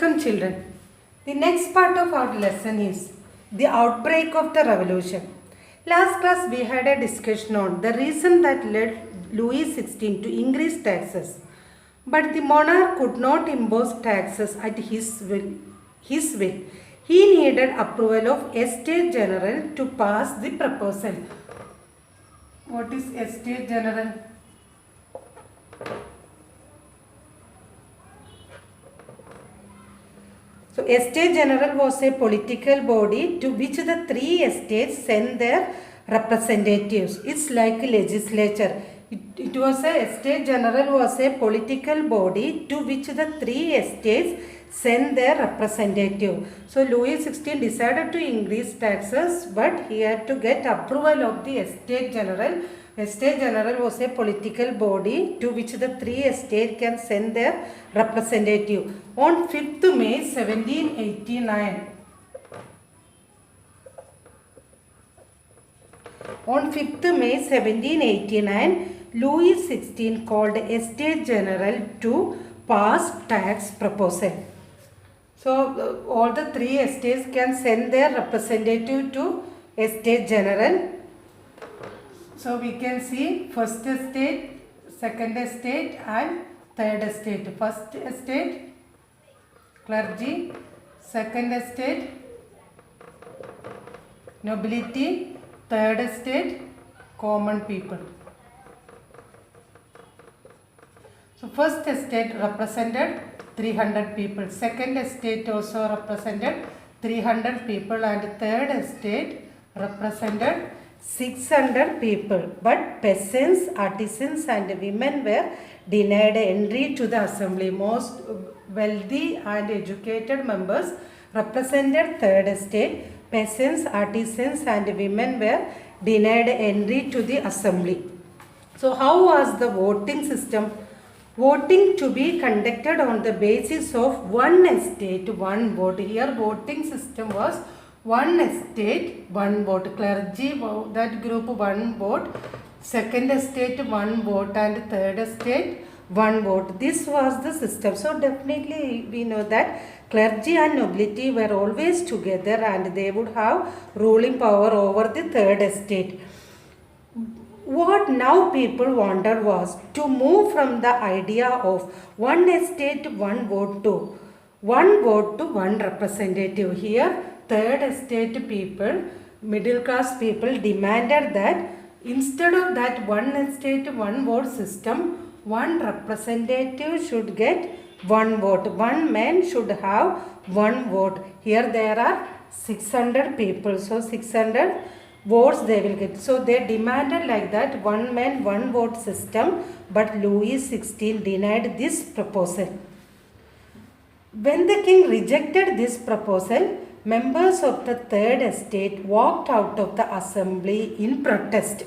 Welcome children. The next part of our lesson is the outbreak of the revolution. Last class we had a discussion on the reason that led Louis XVI to increase taxes. But the monarch could not impose taxes at his will. He needed approval of Estates General to pass the proposal. What is Estates General? So, Estate General was a political body to which the three estates sent their representatives. It's like a legislature. It was a Estate General was a political body to which the three estates sent their representative. So, Louis XVI decided to increase taxes, but he had to get approval of the Estate General. Estate General was a political body to which the three estates can send their representative. On 5th May 1789, on 5th May 1789, Louis XVI called Estate General to pass tax proposal. So, all the three estates can send their representative to Estate General. So, we can see first estate, second estate and third estate. First estate, clergy. Second estate, nobility. Third estate, common people. So, first estate represented 300 people. Second estate also represented 300 people and third estate represented 600 people, but peasants, artisans and women were denied entry to the assembly. Most wealthy and educated members represented third estate. Peasants, artisans and women were denied entry to the assembly. So how was the voting system? Voting to be conducted on the basis of one estate, one vote. Here voting system was one estate, one vote. Clergy, that group, one vote. Second estate, one vote. And third estate, one vote. This was the system. So definitely we know that clergy and nobility were always together and they would have ruling power over the third estate. What now people wanted was to move from the idea of one estate, one vote to one representative. Here third estate people, middle class people demanded that instead of that one estate, one vote system, one representative should get one vote. One man should have one vote. Here there are 600 people. So 600 votes they will get. So they demanded like that one man, one vote system. But Louis XVI denied this proposal. When the king rejected this proposal, members of the third estate walked out of the assembly in protest.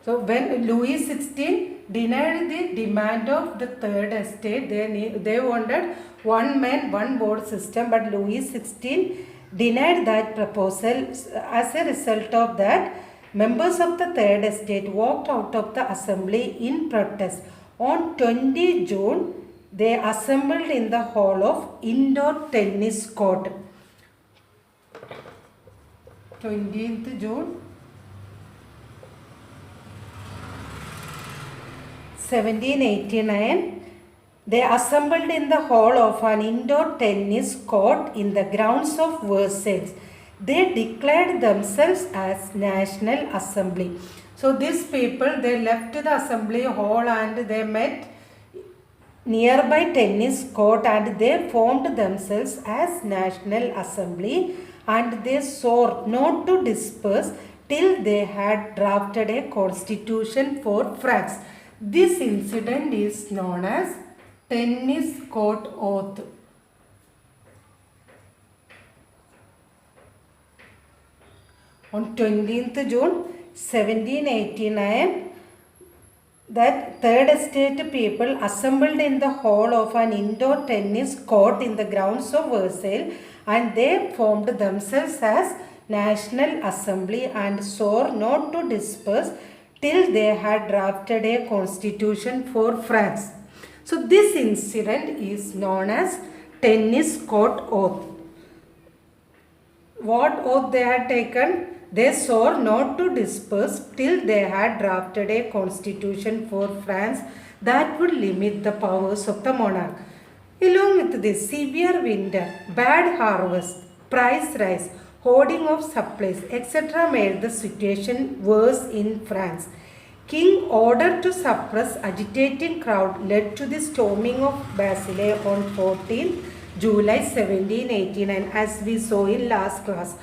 So when Louis XVI denied the demand of the third estate, they wanted one man, one vote system, but Louis XVI denied that proposal. As a result of that, members of the third estate walked out of the assembly in protest. On 20 June, they assembled in the hall of indoor tennis court. 20th June 1789, they assembled in the hall of an indoor tennis court in the grounds of Versailles. They declared themselves as National Assembly. So these people, they left the assembly hall and they met nearby tennis court and they formed themselves as National Assembly and they swore not to disperse till they had drafted a constitution for France. This incident is known as Tennis Court Oath. On 20th June 1789, that third estate people assembled in the hall of an indoor tennis court in the grounds of Versailles and they formed themselves as National Assembly and swore not to disperse till they had drafted a constitution for France. So this incident is known as tennis court oath. What oath they had taken? They swore not to disperse till they had drafted a constitution for France that would limit the powers of the monarch. Along with this, severe winter, bad harvest, price rise, hoarding of supplies, etc. made the situation worse in France. King ordered to suppress agitating crowd led to the storming of Bastille on 14 July 1789, as we saw in last class.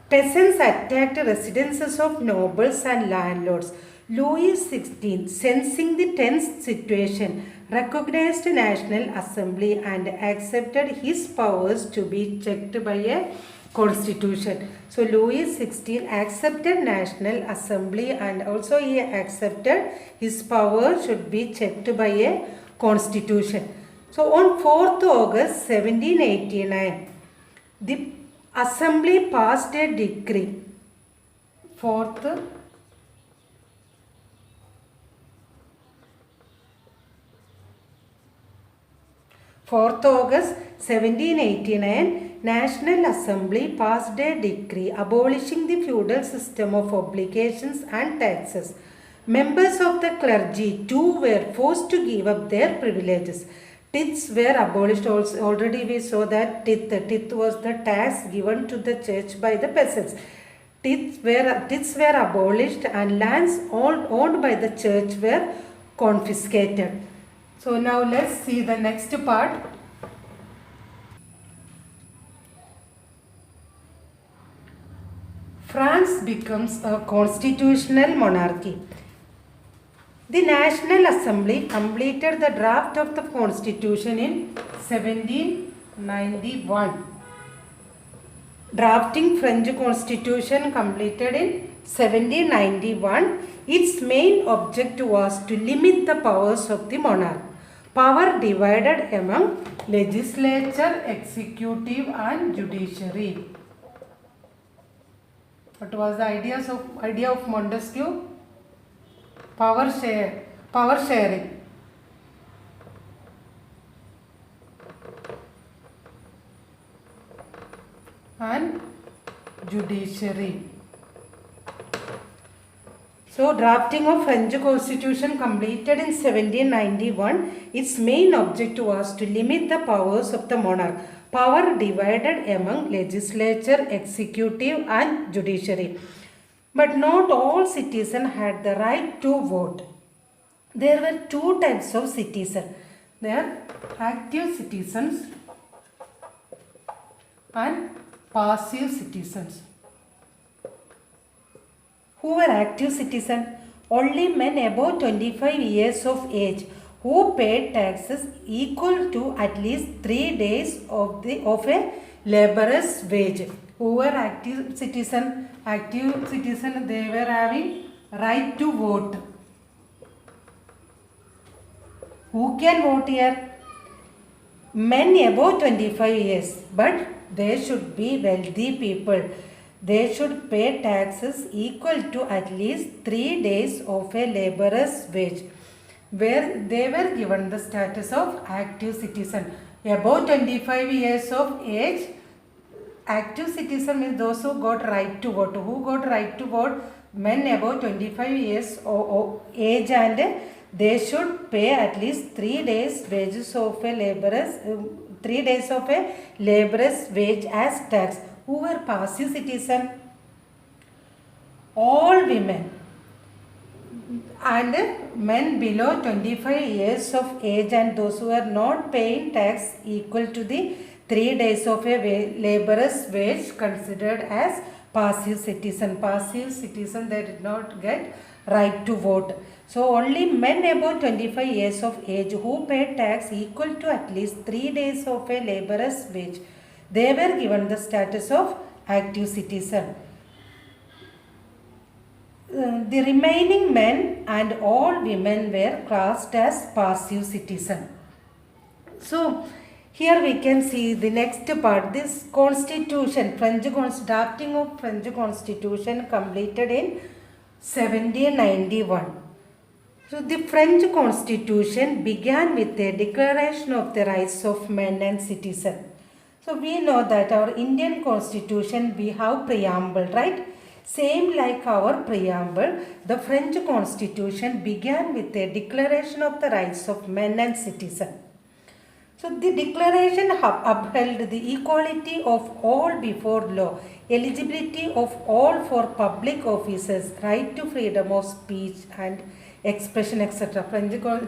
Peasants attacked residences of nobles and landlords. Louis XVI, sensing the tense situation, recognized National Assembly and accepted his powers to be checked by a constitution. So Louis XVI accepted National Assembly and also he accepted his power should be checked by a constitution. So on 4th August 1789, the Assembly passed a decree. 4th August 1789, National Assembly passed a decree abolishing the feudal system of obligations and taxes. Members of the clergy too were forced to give up their privileges. Tithes were abolished. Also, already we saw that tithe was the tax given to the church by the peasants. Tithes were abolished and lands owned by the church were confiscated. So now let's see the next part. France becomes a constitutional monarchy. The National Assembly completed the draft of the constitution in 1791. Drafting French constitution completed in 1791. Its main object was to limit the powers of the monarch. Power divided among legislature, executive and judiciary. What was the idea of Montesquieu? Power sharing. And judiciary. So, drafting of French Constitution completed in 1791. Its main object was to limit the powers of the monarch. Power divided among legislature, executive and judiciary. But not all citizens had the right to vote. There were two types of citizens. There are active citizens and passive citizens. Who were active citizens? Only men above 25 years of age who paid taxes equal to at least 3 days of a laborer's wage. Who were active citizen? Active citizen, they were having right to vote. Who can vote here? Men above 25 years, but they should be wealthy people. They should pay taxes equal to at least 3 days of a laborer's wage, where they were given the status of active citizen. Above 25 years of age, active citizen means those who got right to vote. Who got right to vote? Men above 25 years of age, and they should pay at least 3 days wages of a laborer's 3 days of a laborer's wage as tax. Who were passive citizen? All women and men below 25 years of age and those who are not paying tax equal to the 3 days of a laborer's wage considered as passive citizen. Passive citizen, they did not get right to vote. So only men above 25 years of age who paid tax equal to at least 3 days of a laborer's wage, they were given the status of active citizen. The remaining men and all women were classed as passive citizen. So here we can see the next part. This constitution, drafting of French constitution completed in 1791. So the French Constitution began with a declaration of the rights of men and citizen. So we know that our Indian Constitution, we have preamble, right? Same like our preamble, the French Constitution began with a declaration of the rights of men and citizen. So the declaration upheld the equality of all before law, eligibility of all for public offices, right to freedom of speech and expression, etc.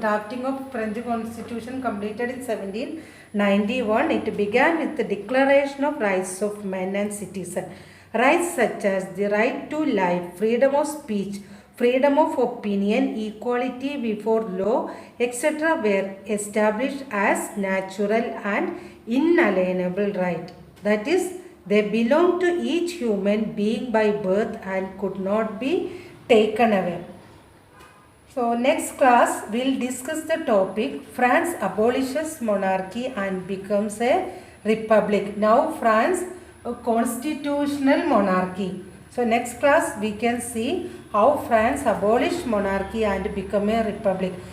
Drafting of French Constitution completed in 1791. It began with the declaration of rights of men and citizen. Rights such as the right to life, freedom of speech, freedom of opinion, equality before law, etc. were established as natural and inalienable right. That is, they belong to each human being by birth and could not be taken away. So next class we will discuss the topic France abolishes monarchy and becomes a republic. Now France a constitutional monarchy. So next class we can see how France abolished monarchy and become a republic.